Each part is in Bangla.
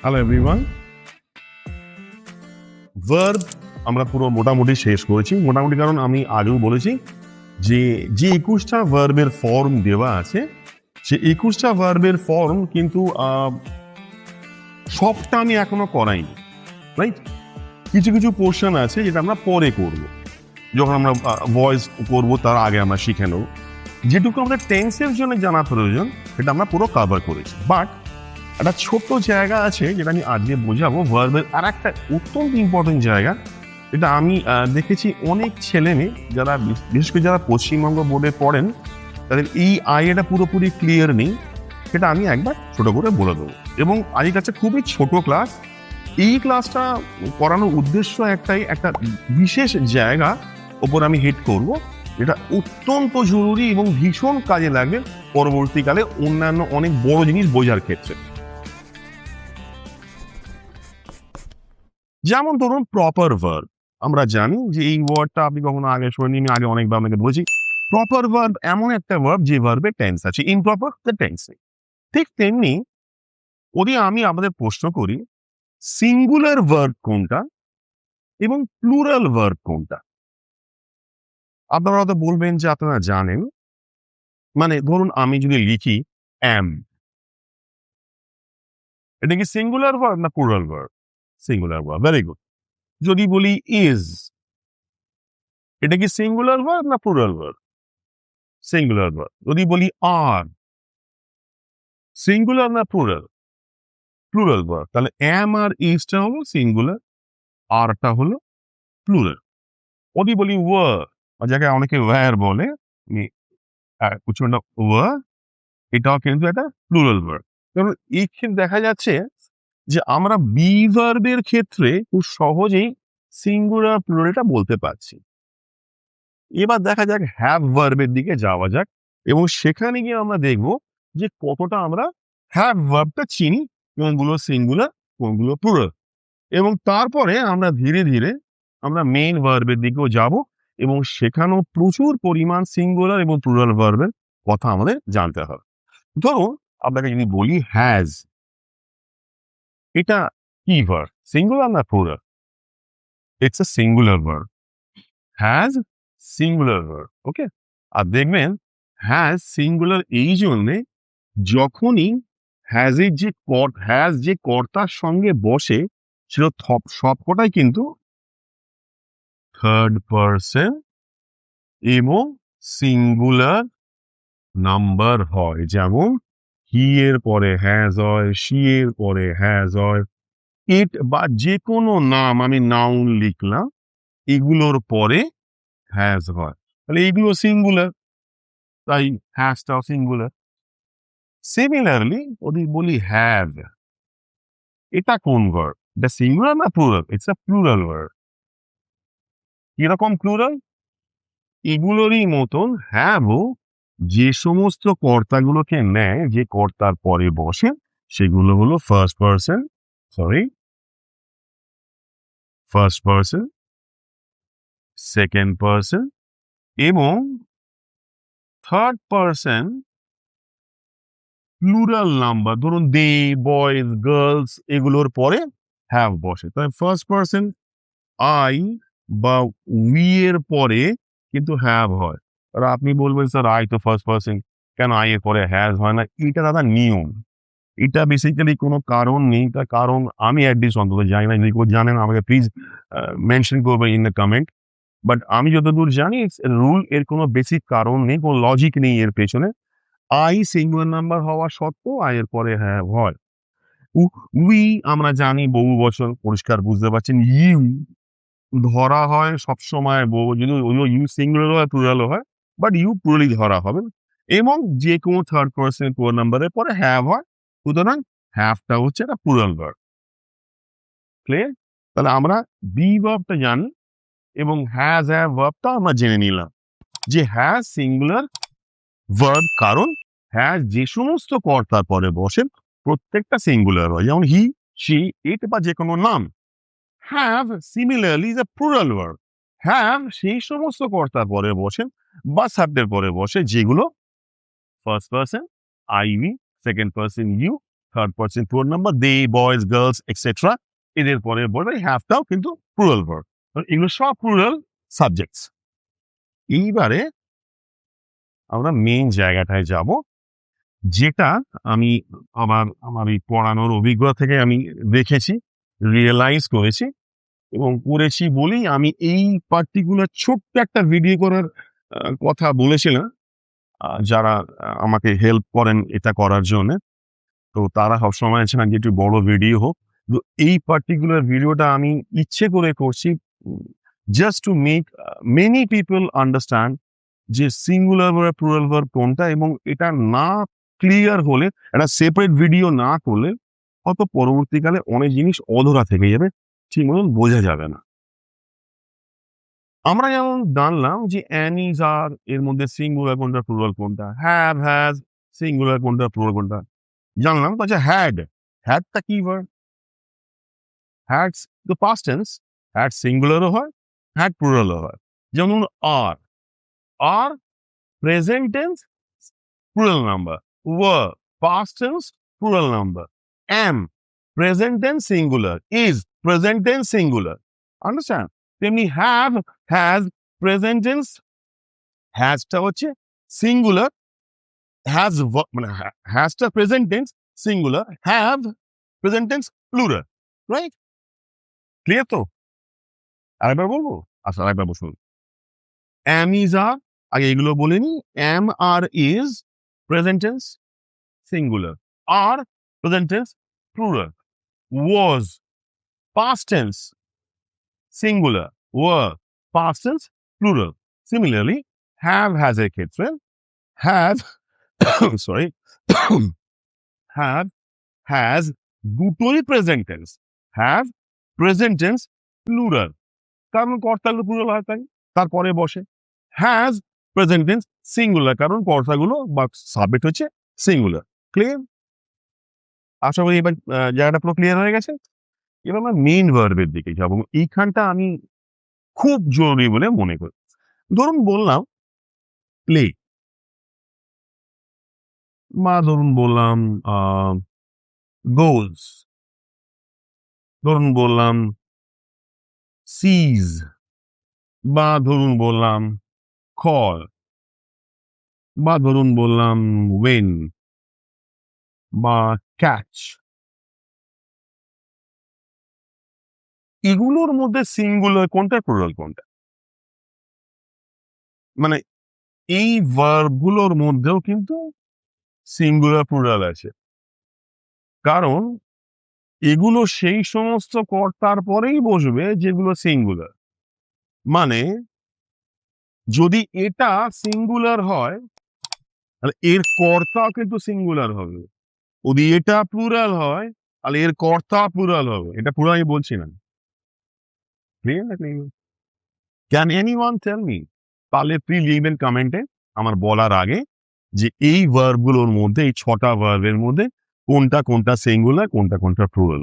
Hello everyone. ভার্ব আমরা পুরো মোটামুটি শেষ করেছি, মোটামুটি কারণ আমি আগেও বলেছি যে 21টা ভার্বের ফর্ম দেওয়া আছে, সে 21টা ভার্বের ফর্ম কিন্তু সবটা আমি এখনো করাইনি, রাইট? কিছু কিছু পোর্শন আছে যেটা আমরা পরে করব, যখন আমরা ভয়েস করব তার আগে আমরা শিখে নেব। যেটুকু আমরা টেন্সের জন্য জানা প্রয়োজন সেটা আমরা পুরো কভার করেছি, বাট একটা ছোট্ট জায়গা আছে যেটা আমি আজকে বোঝাবো ভার্বের। আর একটা অত্যন্ত ইম্পর্টেন্ট জায়গা, এটা আমি দেখেছি অনেক ছেলে মেয়ে যারা বিশেষ করে যারা পশ্চিমবঙ্গ বোর্ডে পড়েন তাদের এই আইডিয়াটা পুরোপুরি ক্লিয়ার নেই, সেটা আমি একবার ছোট করে বলে দেবো। এবং আজকের কাছে খুবই ছোট ক্লাস, এই ক্লাসটা করানোর উদ্দেশ্য একটাই, একটা বিশেষ জায়গা ওপর আমি হিট করব, যেটা অত্যন্ত জরুরি এবং ভীষণ কাজে লাগবে পরবর্তীকালে অন্যান্য অনেক বড় জিনিস বোঝার ক্ষেত্রে। যেমন ধরুন প্রপার ভার্ব, আমরা জানি যে এই ওয়ার্ডটা আপনি কখনো আগে শুনিনি, আমি আগে অনেকবার আপনাকে বলেছি। প্রপার ভার্ব এমন একটা ভার্ব যে ভার্বে টেন্স আছে, ইমপ্রপার দ্য টেন্স নেই। ঠিক তেমনি যদি আমি আপনাদের প্রশ্ন করি সিঙ্গুলার ভার্ব কোনটা এবং প্লুরাল ভার্ব কোনটা, আপনারা হয়তো বলবেন যে আপনারা জানেন। মানে ধরুন আমি যদি লিখি অ্যাম, এটা কি সিঙ্গুলার ভার্ব না plural verb? Singular verb, very good. যদি বলি ইজ, এটা কি সিঙ্গুলার ভার্ব না প্লুরাল ভার্ব? Singular verb. যদি বলি আর, সিঙ্গুলার না প্লুরাল? Plural verb. তাহলে অ্যাম আর ইজটা হলো সিঙ্গুলার, আরটা হলো প্লুরাল। যদি বলি ওয়ার, যাকে অনেকে ওয়্যার বলে, উচ্চারণটা ওয়ার, এটাও কিন্তু একটা প্লুরাল ভার্ব। কারণ এখানে দেখা যাচ্ছে যে আমরা বি ভার্বের ক্ষেত্রে খুব সহজেই সিঙ্গুলার প্লুরালটা বলতে পারছি। এবার দেখা যাক হ্যাভ ভার্বের দিকে যাওয়া যাক, এবং সেখানে গিয়ে আমরা দেখব যে কতটা আমরা হ্যাভ ভার্বটা চিনি, কোনগুলো সিঙ্গুলার কোনগুলো প্লুরাল। এবং তারপরে আমরা ধীরে ধীরে আমরা মেইন ভার্বের দিকেও যাব, এবং সেখানেও প্রচুর পরিমাণ সিঙ্গুলার এবং প্লুরাল ভার্বের কথা আমাদের জানতে হবে। ধরুন আপনাকে যদি বলি হ্যাজ, এটা কি ভার্ব, সিঙ্গুলার না plural? It's a singular verb. Has singular verb, okay. আর দেখবেন হ্যাজ সিঙ্গুলার এই জন্যে, যখনই হ্যাজ যে কর্তার সঙ্গে বসে সেটা সবকটাই কিন্তু থার্ড পারসন এবং সিঙ্গুলার নাম্বার হয়। যেমন হি এর পরে হ্যাজ হয়, শি এর পরে হ্যাজ হয়, ইট বা যে কোনো নাম, আমি নাউন লিখলাম, এগুলোর পরে হ্যাজ হয়। তাহলে এগুলো সিঙ্গুলার, তাই হ্যাজটাও সিঙ্গুলার। সিমিলারলি যদি বলি হ্যাভ, এটা কোন ভার্ব? এটা সিঙ্গুলার না plural? It's a plural verb. কিরকম প্লুরাল? এগুলোরই মতন হ্যাভও যে সমস্ত কর্তাগুলোকে নেয়, যে কর্তার পরে বসে, সেগুলো হলো ফার্স্ট পার্সন, সেকেন্ড পার্সন এবং থার্ড পার্সন প্লুরাল নাম্বার। ধরুন দে, বয়েজ, গার্লস, এগুলোর পরে হ্যাভ বসে। তাই ফার্স্ট পার্সন আই বা উই এর পরে কিন্তু হ্যাভ হয়। আর আপনি বলবেন স্যার আই তো ফার্স্ট পার্সন, কেন আই এর পরে হ্যাজ হয় না? এটা দাদা নিয়ম, এটা বেসিক্যালি কোনো কারণ নেই। তার কারণ আমি অ্যাটলিস্ট অন্তত জানি না, যদি কেউ জানেন আমাকে প্লিজ মেনশন করবেন ইন দ্য কমেন্ট। বাট আমি যতদূর জানি ইটস রুল, এর কোনো বেসিক কারণ নেই, কোনো লজিক নেই এর পেছনে। আই সিঙ্গুলার নাম্বার হওয়া সত্ত্বেও আই এর পরে হ্যাভ হয়। উই আমরা জানি বহু বছর, পরিষ্কার বুঝতে পারছেন। ইউ ধরা হয় সবসময়, যদি ইউ সিঙ্গুলার হয় প্লুরাল হয়, বাট ইউ প্লুরালি ধরা হবে। এবং যে কোনো থার্ড পার্সন প্লুরাল নাম্বারের পরে হ্যাভ হয়, সুতরাং হ্যাভটা হচ্ছে একটা প্লুরাল ভার্ব। ক্লিয়ার? তাহলে আমরা বি ভার্বটা জানি এবং হ্যাজ হ্যাভ ভার্বটা আমরা জেনে নিলাম যে হ্যাজ সিঙ্গুলার ভার্ব, কারণ হ্যাজ যে সমস্ত কর্তার পরে বসে প্রত্যেকটা সিঙ্গুলার হয়, যেমন হি, শি, ইট বা যে কোনো নাম। have similarly is a plural verb. have সেই সমস্ত কর্তার পরে বসে বা সাবজেক্টের পরে বসে যেগুলো first person I, we, second person you, third person plural number, they, boys, girls etcetera, এদের পরে বলে হ্যাভটাও কিন্তু প্লুরাল ভার্ব। এগুলো সব প্লুরাল সাবজেক্টস। এইবারে আমরা মেইন জায়গাটায় যাব, যেটা আমি আমার এই পড়ানোর অভিজ্ঞতা থেকে আমি দেখেছি, রিয়েলাইজ করেছি এবং করেছি বলেই আমি এই পার্টিকুলার ছোট্ট একটা ভিডিও করার কথা বলেছিলাম। যারা আমাকে হেল্প করেন এটা করার জন্য, তো তারা সবসময় আছে না যে একটু বড় ভিডিও হোক। তো এই পার্টিকুলার ভিডিওটা আমি ইচ্ছে করে করছি, just to make many people understand যে সিঙ্গুলার ভার্ব প্লুরাল ভার্ব কোনটা, এবং এটা না ক্লিয়ার হলে, একটা সেপারেট ভিডিও না করলে হয়তো পরবর্তীকালে অনেক জিনিস অধরা থেকে যাবে, ঠিক মতন বোঝা যাবে না। আমরা যেমন জানলাম যে অ্যানিজ আর এর মধ্যে সিঙ্গুলার কোনটা প্লুরাল কোনটা, হ্যাভ, হ্যাজ সিঙ্গুলার কোনটা প্লুরাল কোনটা জানলাম। তো আচ্ছা, হ্যাডটা কি ভার্ব? হ্যাড তো পাস্ট টেন্স, হ্যাড সিঙ্গুলারও হয়, হ্যাড প্লুরালও হয়। যেমন আর present tense plural number, were past tense plural number, am present tense singular, is present tense singular. Understand? তেমনি have, has present tense, hasটা হচ্ছে singular, মানে hasটা present tense singular, have present tense plural, right? Clear তো? আরেকবার বলবো? আচ্ছা, আরেকবার শুনুন। am, is, are, আগে এগুলো বলে নি। am, are, is present tense singular, are present tense plural, was past tense singular, were past tense plural. Similarly, have, has এর ক্ষেত্রে have sorry have, has দুটোই present tense, have present tense plural, কারণ কর্তাগুলো প্লুরাল হয় তাই তারপরে বসে। has প্রেজেন্ট টেন্স সিঙ্গুলার, কারণ কর্তাগুলো বা সাবজেক্ট হচ্ছে সিঙ্গুলার। ক্লিয়ার? আশা করি এবার জায়গাটা পুরো ক্লিয়ার হয়ে গেছে। এবার আমরা মেইন ভার্বের দিকে যাবো। এইখানটা আমি খুব জরুরি বলে মনে করি। ধরুন বললাম প্লে, বা ধরুন বললাম গোলস, ধরুন বললাম সিজ, বা ধরুন বললাম কল, বা ধরুন বললাম ওয়েন, বা ক্যাচ। এগুলোর মধ্যে সিঙ্গুলার কোনটা প্লুরাল কোনটা? মানে এই ভার্বগুলোর মধ্যেও কিন্তু সিঙ্গুলার প্লুরাল আছে, কারণ এগুলো সেই সমস্ত কর্তার পরেই বসবে যেগুলো সিঙ্গুলার। মানে যদি এটা সিঙ্গুলার হয় তাহলে এর কর্তা কিন্তু সিঙ্গুলার হবে, যদি এটা প্লুরাল হয় তাহলে এর কর্তা প্লুরাল হবে। এটা পুরো আমি বলছি না, ক্লিয়ার না clear? Can anyone tell me? তাহলে প্লিজ লিখবেন কমেন্টে আমার বলার আগে যে এই ভার্বগুলোর মধ্যে, এই 6টা ভার্বের মধ্যে কোনটা কোনটা সিঙ্গুলার, কোনটা কোনটা প্লুরাল।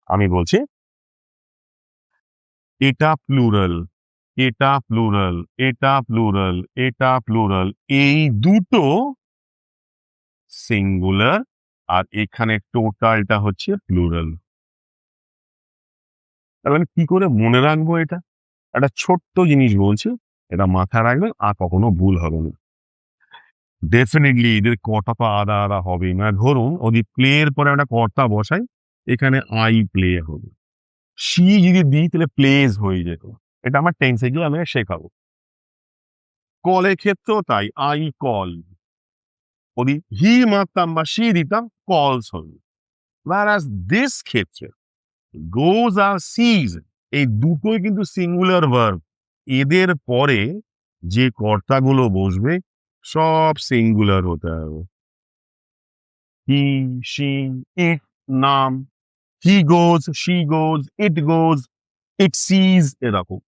আমি বলছি এটা প্লুরাল, এটা প্লুরাল, এটা প্লুরাল, এটা প্লুরাল, এই দুটো সিঙ্গুলার, আর এখানে টোটালটা হচ্ছে প্লুরাল। তার মানে কি করে মনে রাখবো এটা? একটা ছোট্ট জিনিস বলছি, এটা মাথায় রাখবেন, আর কখনো ভুল হবে না। ডেফিনেটলি এদের কর্তা তো আলাদা আলাদা হবেই। মানে ধরুন যদি প্লে এর পরে একটা কর্তা বসাই, এখানে আই প্লে হবে, সি যদি দিই তাহলে প্লেজ হয়ে যেত। এটা আমার টেন্সে গিয়ে আমি শেখাবো। কলের ক্ষেত্রেও তাই, আই কল, যদি হি মারতাম বা সি দিতাম কলস হবে। whereas this ক্ষেত্রে গোজ আর সিজ, এই দুটোই কিন্তু সিঙ্গুলার ভার্ব, এদের পরে যে কর্তাগুলো বসবে সব সিঙ্গুলার হতে হবে। হি, শি, ইট, নাম, হি গোজ, শি গোজ, ইট গোজ, ইট সিজ, এরকম।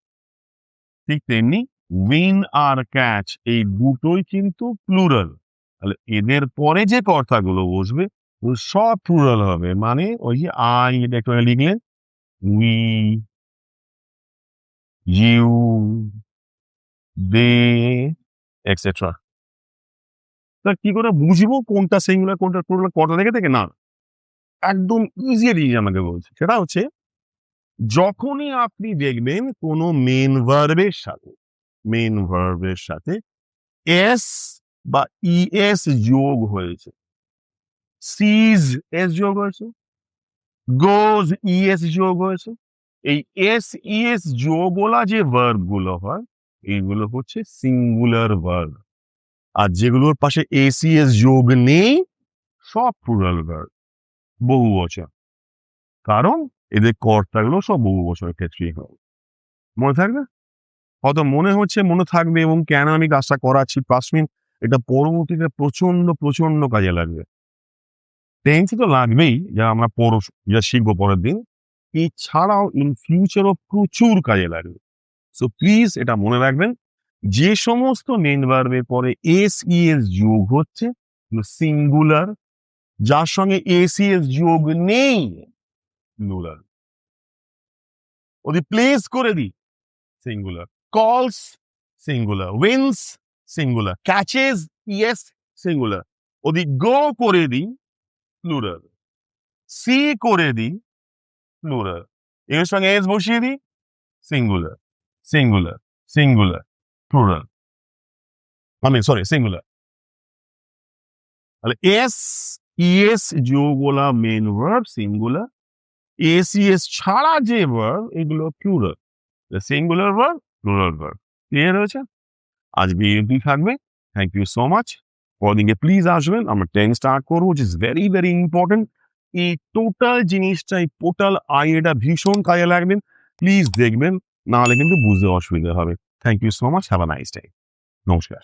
ঠিক তেমনি উইন আর ক্যাচ, এই দুটোই কিন্তু প্লুরাল, তাহলে এদের পরে যে কর্তাগুলো বসবে ও সব প্লুরাল হবে। মানে ওই যে আই, এটা একটু আগে লিখলেন, উই, ইউ, দে, এক্সেট্রা। তা কি করে বুঝবো কোনটা সিঙ্গুলার কোনটা প্লুরাল কটা থেকে না, একদম ইজিলি আমাকে বলছে, সেটা হচ্ছে যখনই আপনি দেখবেন কোনো মেন ভার্বের সাথে এস বা ইএস যোগ হয়েছে, সিজ এস যোগ হয়েছে, গোজ ইএস যোগ হয়েছে, এই এস ইএস যোগওয়ালা যে ভার্ব গুলো হয় এইগুলো হচ্ছে সিঙ্গুলার ভার্ব, আর যেগুলোর পাশে এসিএস যোগ নেই সব প্লুরাল ভার্ব, বহু বচন, কারণ এদের কর্তাগুলো সব বহু বচনের ক্ষেত্রেই হবে। মনে থাকবে? হয়তো মনে থাকবে, এবং কেন আমি কাজটা করাচ্ছি 5 মিনিট, এটা পরবর্তীতে প্রচন্ড প্রচন্ড কাজে লাগবে। টেন্সে তো লাগবেই, যা আমরা যা শিখবো পরের দিন, এছাড়াও ইন ফিউচারও প্রচুর কাজে লাগবে। সো প্লিজ এটা মনে রাখবেন, যে সমস্ত মেন ভার্বের পরে এস ইএস যোগ হচ্ছে সিঙ্গুলার, যার সঙ্গে এসিএস যোগ নেই প্লুরাল। ওদি প্লেস করে দিই singular, calls singular, wins singular, catches yes singular, ওদি গো করে দিই প্লুরাল, সি করে দিই প্লুরাল, এর সঙ্গে এস বসিয়ে দিই singular, singular, singular, plural, sorry singular. তাহলে এস ইএস যোগওয়ালা মেন ভার্ব সিঙ্গুলার, এসিএস ছাড়া যে ভার্ব এগুলো plural, singular verb plural verb. Clear হয়েছে? আজ বিরতি থাকবে। Thank you so much. পরদিনকে প্লিজ আসবেন, আমরা 10 স্টার্ট করবো, which is very very important। এই টোটাল জিনিসটা, এই টোটাল আইডিয়াটা ভীষণ কাজে লাগবেন, প্লিজ দেখবেন, নাহলে কিন্তু বুঝতে অসুবিধা হবে। Thank you so much, have a nice day. নমস্কার।